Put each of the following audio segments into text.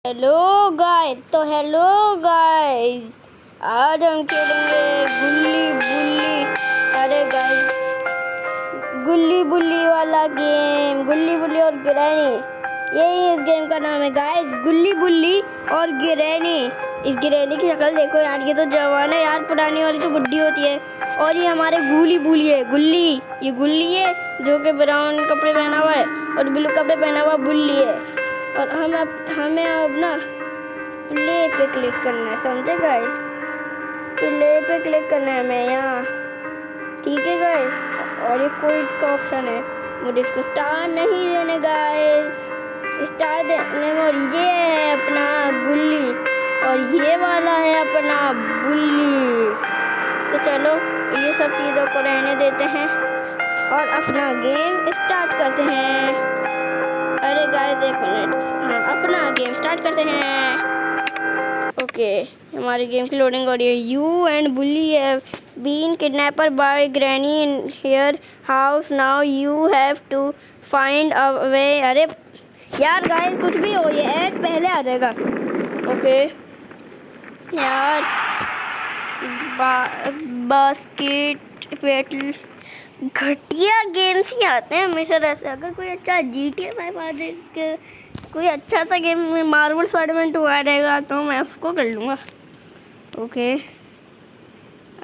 Hello guys, आज हम खेलेंगे गुल्ली बुल्ली। अरे गाइस, गुल्ली बुल्ली वाला गेम, गुल्ली बुल्ली और गिरैनी, यही इस गेम का नाम है गाइस, गुल्ली बुल्ली और गिरैनी। इस गिरैनी की शक्ल देखो यार, ये तो जवान है यार, पुरानी वाली तो बुढ़ी होती है। और ये हमारे गुल्ली बुल्ली है, गुल्ली, ये गुल्ली है जो कि ब्राउन कपड़े पहना हुआ है और ब्लू कपड़े पहना हुआ बुल्ली है। और हमें अब ना प्ले पे क्लिक करना है, समझे गाइस? प्ले पे क्लिक करना है हमें यहाँ, ठीक है गाइस? और ये कोई का ऑप्शन है, मुझे इसको स्टार नहीं देने गाइस, स्टार देने में। और ये है अपना गुल्ली और ये वाला है अपना बुल्ली। तो चलो ये सब चीज़ों को रहने देते हैं और अपना गेम स्टार्ट करते हैं। अरे गाइस एक मिनट, हाँ अपना गेम स्टार्ट करते हैं। ओके, हमारी गेम की लोडिंग हो रही है। You and bully have been kidnapper by granny in here house, now you have to find a way. अरे यार गाइस कुछ भी हो, ये ऐड पहले आ जाएगा। ओके यार, बास्केट बैटल, घटिया गेम्स ही आते हैं हमेशा ऐसे। अगर कोई अच्छा GTA 5 आ जाए, कोई अच्छा सा गेम में मार्वल स्पाइडरमैन 2 आ जाएगा तो मैं उसको कर लूँगा। ओके,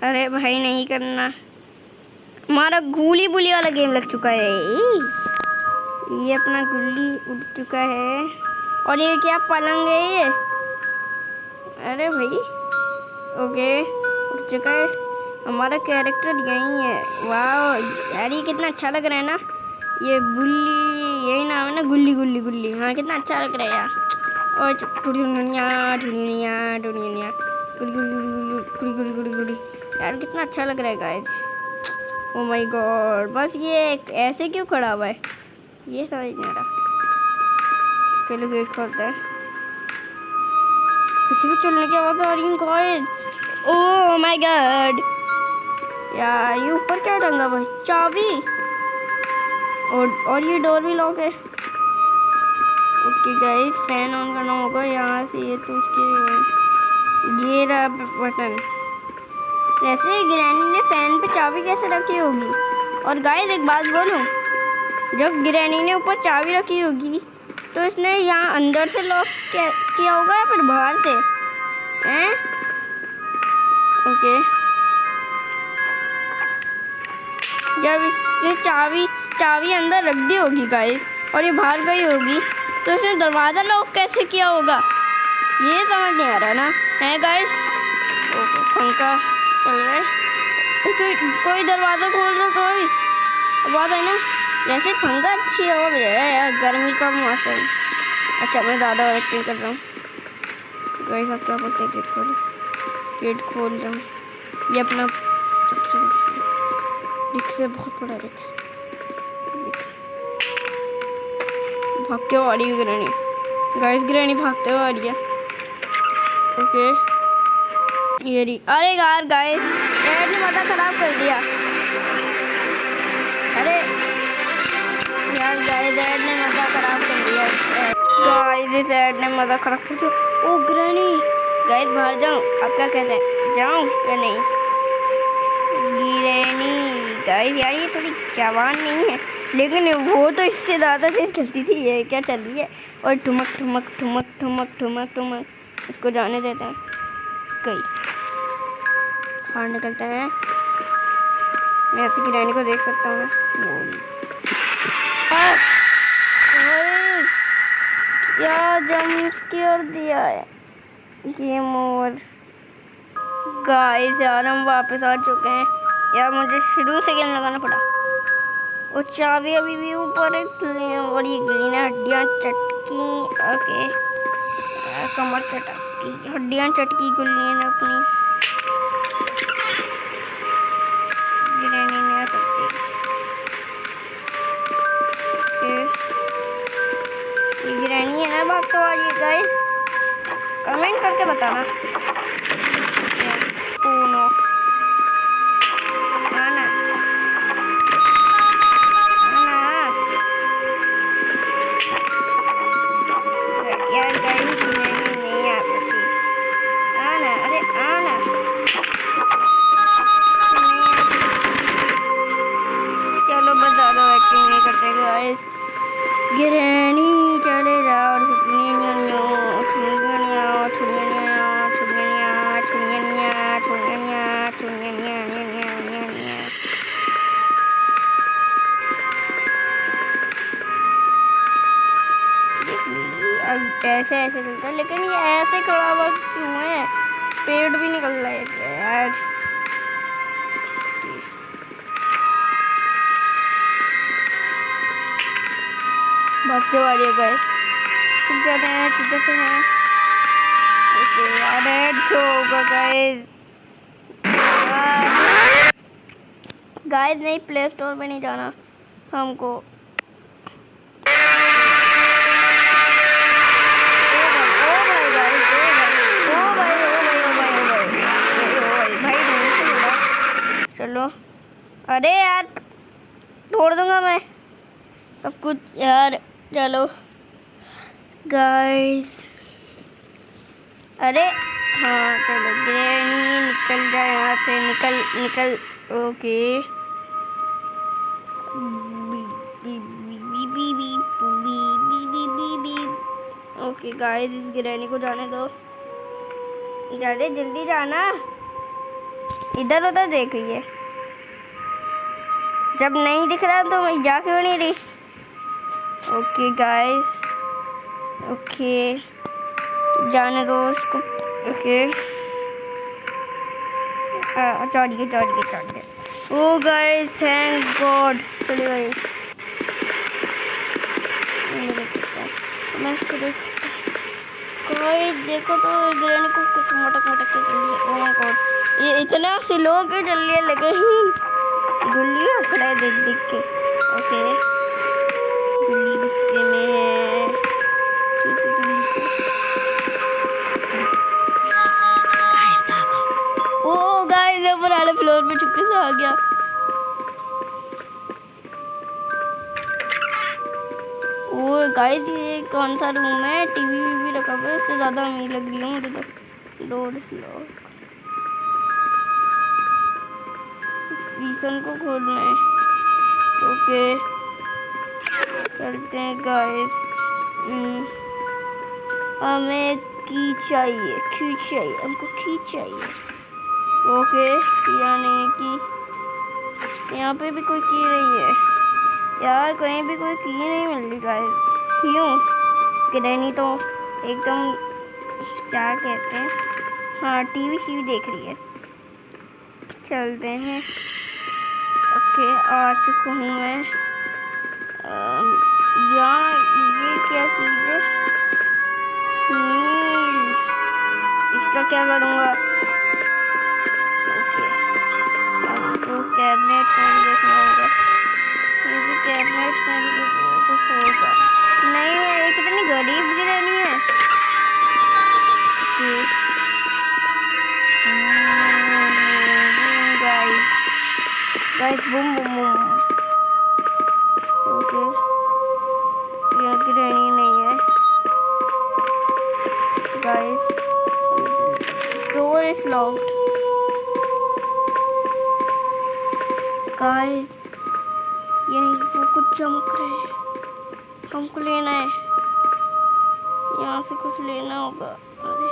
अरे भाई नहीं करना, हमारा गुल्ली बुल्ली वाला गेम लग चुका है। ये अपना गुल्ली उड़ चुका है और ये क्या पलंग है ये? अरे भाई ओके, उड़ चुका है, हमारा कैरेक्टर यही है। वाह यार, ये कितना अच्छा लग रहा है ना, ये बुल्ली, यही नाम है ना, गुल्ली गुल्ली गुल्ली। हाँ कितना अच्छा लग रहा है यार। और टुड़िया टुड़िया टुड़िया गुड़ी गुड़ी गुड़ी गुड़ी, यार कितना अच्छा लग रहा है गाइस। ओ माय गॉड, बस ये ऐसे क्यों खड़ा हुआ है, ये समझ नहीं आ रहा। चलो गेट खोलते हैं, किसी भी चलने की आवाज़ आ रही है गाइस। ओह माय गॉड यार, ये ऊपर क्या टंगा हुआ है? चाबी, और ये डोर भी लॉक है। ओके गाइस, फैन ऑन करना होगा यहाँ से, ये तो उसके, ये रहा बटन। वैसे ग्रैनी ने फैन पे चाबी कैसे रखी होगी? और गाइस एक बात बोलूँ, जब ग्रैनी ने ऊपर चाबी रखी होगी तो इसने यहाँ अंदर से लॉक किया होगा या फिर बाहर से? हैं? ओके, जब इसने चाबी अंदर रख दी होगी गाइस और ये बाहर गई होगी तो इसने दरवाज़ा लॉक कैसे किया होगा, ये समझ नहीं आ रहा ना, है गाइस? ओके, पंखा चल रहा है, कोई दरवाज़ा खोल रहा है गाइस, बात है ना? वैसे पंखा अच्छी हवा दे रहा है यार, गर्मी का मौसम। अच्छा मैं ज़्यादा एक्टिंग कर रहा हूँ गाइस, आप क्या बोलते हैं? गेट खोल रहा हूँ, ये अपना सबसे रिक्स है, बहुत बड़ा रिक्स। भागते हुए आ रही है ग्रैनी गाइस, ग्रैनी भागते हुए आ रही है। ओके ये रही, अरे यार गाइस ऐड ने माथा खराब कर दिया। अरे यार गाइस, ऐड ने माथा खराब कर दिया गाइस, इस ऐड ने माथा खराब कर दिया। ओ ग्रैनी गाइस, बाहर जाऊँ? आप क्या कहते हैं, जाऊँ या नहीं? ग्रैनी गाइस यार, ये थोड़ी जवान नहीं है, लेकिन वो तो इससे ज़्यादा तेज चलती थी, ये क्या चल रही है? और ठुमक ठुमक ठुमक ठुमक ठुमक ठुमक, इसको जाने देते हैं। गई, बाहर निकलता है, मैं ऐसी ग्रैनी को देख सकता हूँ। क्या जंप स्केयर दिया है, गेम ओवर गाइस। यार हम वापस आ चुके हैं यार, मुझे शुरू से गेम लगाना पड़ा। वो चाबी अभी भी ऊपर है और ये ग्रीन हड्डियाँ चटकी। ओके, कमर चटकी, हड्डियाँ चटकी गुल्ली ने अपनी, ग्रैनी नहीं आ सकती। ये ग्रैनी है ना बात तो आ रही है गाइस, कमेंट करके बताना। नो आना यार गाइस, ऐसे ऐसे चलता है, लेकिन ये ऐसे खड़ा हुआ क्यों है? पेड़ भी निकल रहा है इससे यार। भागते वाले गए, चुप जाते हैं, चुप जाते हैं। ओके यार, रेड शो होगा गाइस। गाइस नहीं, प्ले स्टोर पे नहीं जाना हमको। चलो, अरे यार तोड़ दूंगा मैं सब कुछ यार। चलो गाइस, अरे हाँ चलो, ग्रैनी निकल जाए यहाँ से, निकल निकल। ओके ओके गाइस, इस ग्रैनी को जाने दो। जाने, जल्दी जाना, इधर उधर देख रही है। जब नहीं दिख रहा तो मैं जा क्यों नहीं रही? ओके गाइस, ओके जाने दो उसको। ओके चढ़िए चढ़िए चढ़िए। ओ गाइस, थैंक गॉड चली गई। मैं इसको देखो तो ग्रैनी को कुछ मटक मटक के चल रही है। ओह माय गॉड, ये इतना स्लो क्यों चल रही है? लेकिन गुल्ली हंस रहा है देख देख के। ओके गुल्ली गुस्से में है। ओ गाइस, ऊपर वाले फ्लोर पे चुपके से आ गया। ओ गाइस, ये कौन सा रूम है? टीवी भी रखा हुआ है, इससे ज्यादा अमीर लग रही हूँ मुझे तो। डोर लॉक, इस प्रीसन को खोलना है। ओके चलते हैं गाइस। हमें की चाहिए, खींच चाहिए, हमको खींच चाहिए। ओके, यानी कि यहाँ पे भी कोई की नहीं है यार, कहीं भी कोई की नहीं मिल रही गाइस। क्यों? ग्रैनी तो एकदम, क्या कहते हैं, हाँ टीवी शीवी देख रही है। चलते हैं। ओके आ चुका हूँ मैं। यहाँ ये क्या चीज़ है? नील, इसका क्या करूँगा? ओके, हमको कैबिनेट में देखना होगा। ये भी कैबिनेट में कुछ होगा। नहीं है, ये कितनी गरीब ग्रैनी है। Guys boom boom boom. Okay, यहाँ ग्रैनी नहीं है guys. Door is locked guys. यहीं वो कुछ चमक रहे है, हमको लेना है। यहाँ से कुछ लेना होगा। अरे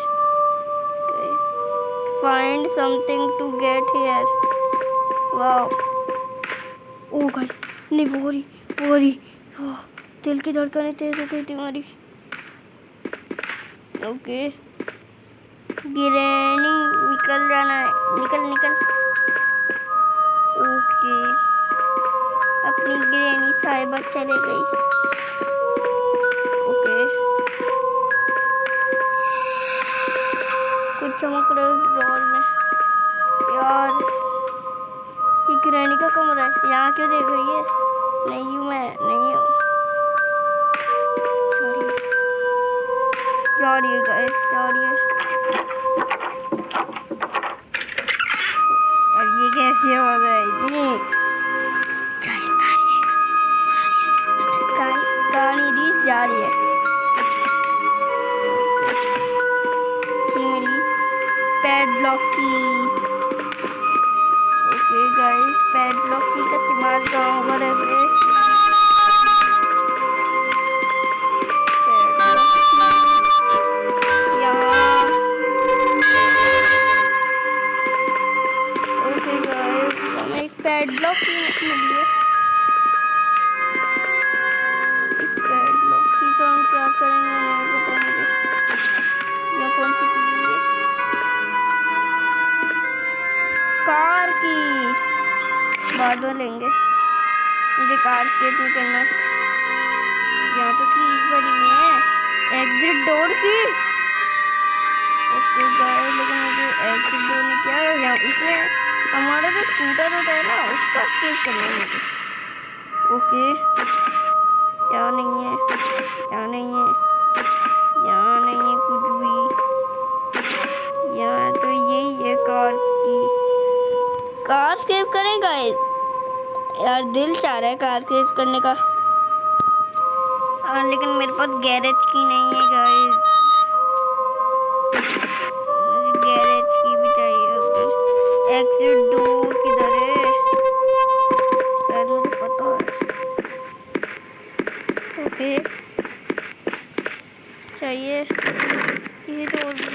find something to get here. Wow, oh guys, नहीं वो रही। दिल की धड़कनें तेज हो गई तुम्हारी। ओके ग्रैनी निकल जाना है, निकल निकल। ओके, अपनी ग्रैनी साहिबा चले गई। ओके, कुछ चमक रहा है डोर में यार। ये ग्रैनी का कमरा है, यहाँ क्यों देख रही है? नहीं हूँ मैं, नहीं हूँ। जा रही है गाइस, जा रही है। और ये कैसी आवाज है इतनी? गाड़ी दी जा रही है। मिली पैडलॉक की। ओके गाइस, पैडलॉक की का इस्तेमाल कहाँ होगा? ऐसे पैडलॉक की मिली है। इस पैडलॉक की का हम क्या करेंगे नहीं पता मुझे। बाद में लेंगे। मुझे कार स्केप नहीं करना। यहाँ तो कीज बनी हुई है, एग्जिट डोर की। ओके गाइस, लेकिन मुझे एग्जिट डोर नहीं किया है। यहाँ इसमें हमारा जो स्कूटर होता है ना, उसका स्केप करना है मुझे। ओके, क्या नहीं है, क्या नहीं है, यहाँ नहीं है कुछ भी। यहाँ तो यही है कार की। कार स्केप करें गाइस, यार दिल चाह रहा है कार स्केप करने का। लेकिन मेरे पास गैरेज की नहीं है गाइस, मुझे गैरेज की भी चाहिए होगी। एग्जिट डोर किधर है, शायद मुझे पता है। ओके, चाहिए ये डोर भी।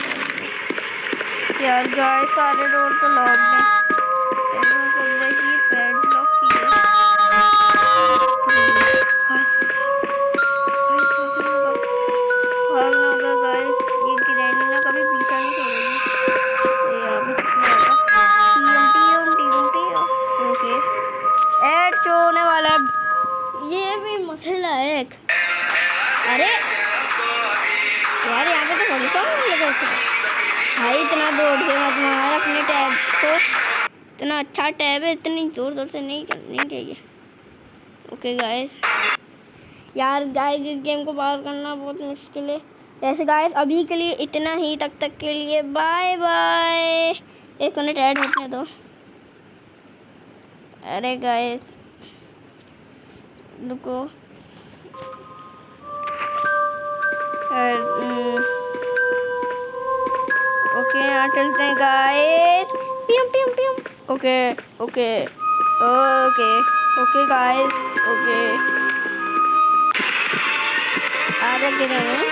यार गाइस, सारे डोर तो लॉक हैं। पैडलॉक की है। भागना होगा गाइस, ये ग्रैनी ना कभी पीछा नहीं छोड़ेगी। तो यहाँ पे ओके, एड शो होने वाला है। ये भी मसला है एक। अरे यार, यहाँ पे तो बड़ी सॉन्ग लगा भाई। इतना जोर से मत मार अपने टैब को, इतना अच्छा टैब है, इतनी जोर से नहीं करनी चाहिए। ओके गाइस, यार गाइस, इस गेम को पार करना बहुत मुश्किल है। ऐसे गाइस, अभी के लिए इतना ही, तक के लिए बाय बाय। 1 मिनट ऐड होने दो। अरे गाइस रुको, ओके यहाँ चलते हैं गाइस। पियम पियम पियम। Okay okay okay okay guys, okay आ रहे हैं।